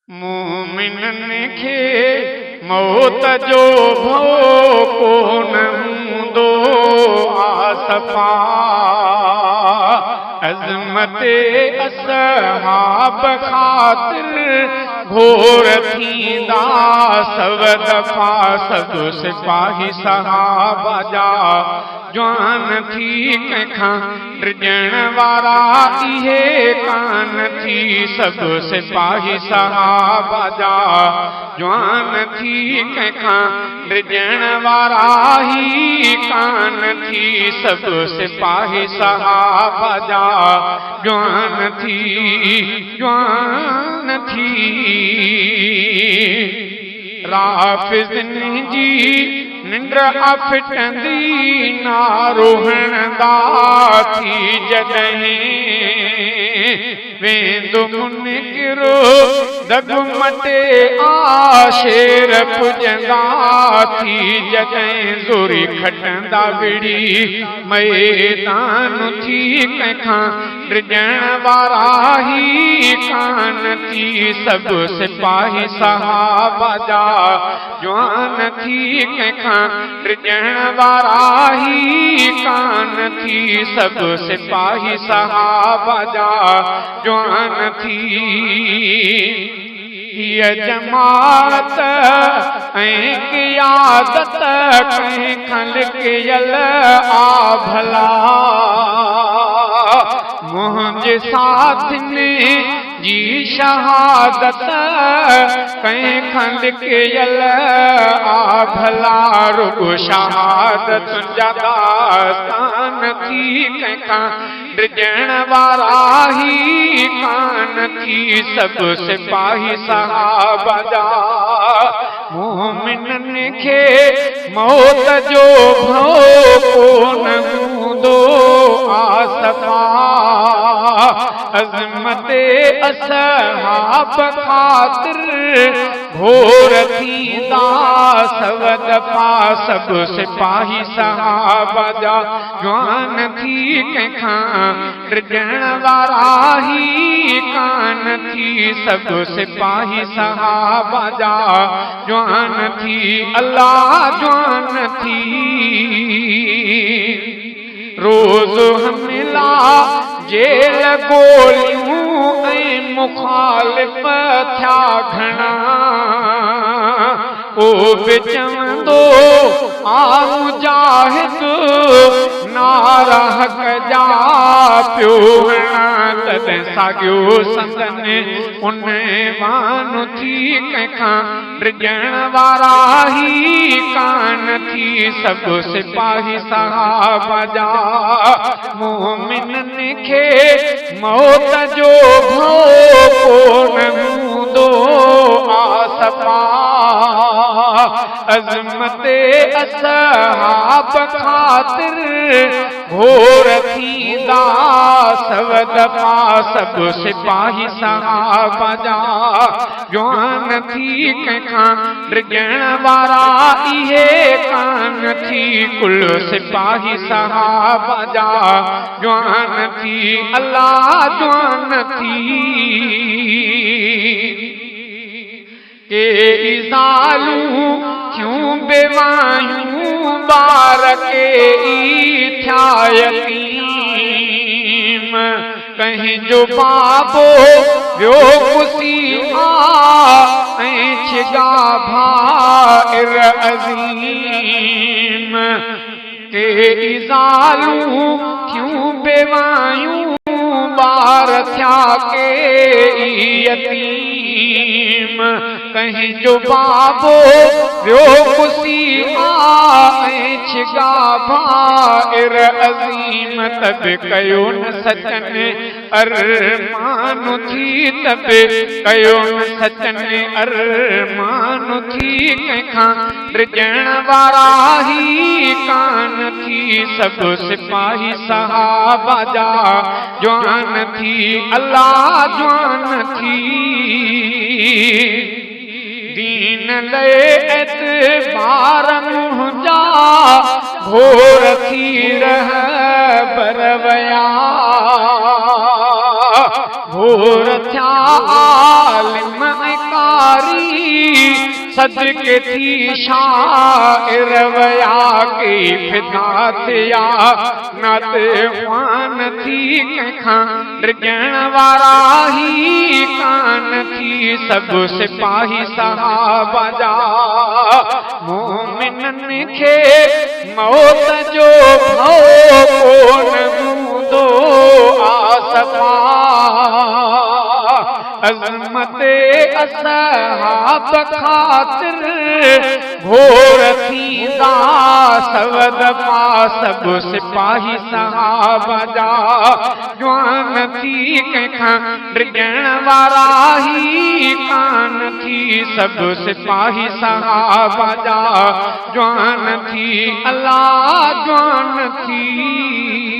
मोमिनन खे मौत जो भव कोन हूंदो आसफा अज़मते असहाब ख़ातिर घोर थींदा सव दफ़ा सभु सिपाही सहाबा जा जवान थी कंहिंखां डिॼण वारा इहे कान थी सभु सिपाही सहाबा जा जवान थी कंहिंखां डिॼण वारा ही कान थी सभु सिपाही सहाबा जा जवान थी राफ़िज़नि जी निंड अफिटंदी ना रोहणदा थी जॾहिं वेंदो मुनकिरो दग मटे आशेर पुॼंदा थी जॾहिं ज़ोरी खटंदा विड़ी मैदान थी कंहिंखां डिॼण वारा ही कान थी सभु सिपाही सहाबा जा जवान थी कंहिंखां डिॼण वारा ही कान थी सभु सिपाही सहाबा जा जवान थी हीअ जमात ऐं क़ियादत कंहिंखां लिकियल आ भला मुंहिंजे साथियुनि जी शहादत कंहिंखां लिकियल आ भला रुॻो शहादत जा दास्तान थी कंहिंखां डिॼण वारा ही कान थी सभु सिपाही सहाबा जा मोमिनन खे मौत जो भव कोन हूंदो आसफा अज़मते असहाब ख़ातिर घोर थींदा सव दफ़ा सभु सिपाही सहाबा जा जवान थी कंहिंखां डिॼण वारा ही कान थी सभु सिपाही सहाबा जा जवान थी अल्लाह जवान थी रोज़ हमला जेल गोलियूं ऐं मुखालिफ़ थिया घणा ओ बि चवंदो आ मुजाहिद नारा हक़ जा पियो हणा तॾहिं साॻियो संदनि उन वान थी कंहिंखां डिॼण वारा ही कान थी सभु सिपाही सहाबा जा मोमिनन खे मौत जो भव कोन हूंदो आसफा अज़मते असहाब ख़ातिर घोर थींदा सव दफ़ा सभु सिपाही सहाबा जा जवान थी कंहिंखां डिॼण वारा इहे कान थी कुल सिपाही सहाबा जा जवान थी अल्लाह जवान थी के इज़ालूं क्यों बेवायूं बार के ई थिया यतीम कहीं जो बाबो वियो कुसीहा ऐं छिगा भाइर अज़ीम के इज़ालूं क्यों बेवायूं बार थिया के ई यतीम कहीं जो बाबो वियो कुसीहा ऐं छिगा भाइर अज़ीम तब कयो न सचन अरमान थी तब कयो न सचन अरमान थी कंहिंखां डिॼण वारा ही कान थी सभु सिपाही सहाबा जा जवान थी अल्लाह जवान थी दीन ले एतबार मुंहिंजा घोर थी रह बरवया घोर थिया आलिम ऐं सदके थी शाइर वया के फिदा थिया नात ख़्वान थी कंहिंखां डिॼण वारा ही कान थी सब सिपाही सहाबा जा मोमिननि खे मौत जो भउ कोन हूंदो आसपा अज़मत असहाब ख़ातिर घोर थींदा सवद पा सब सिपाही सहाबा जा जवान थी कंहिंखां डिॼण वारा ही कान थी सब सिपाही सहाबा जा जवान थी अल्लाह जवान थी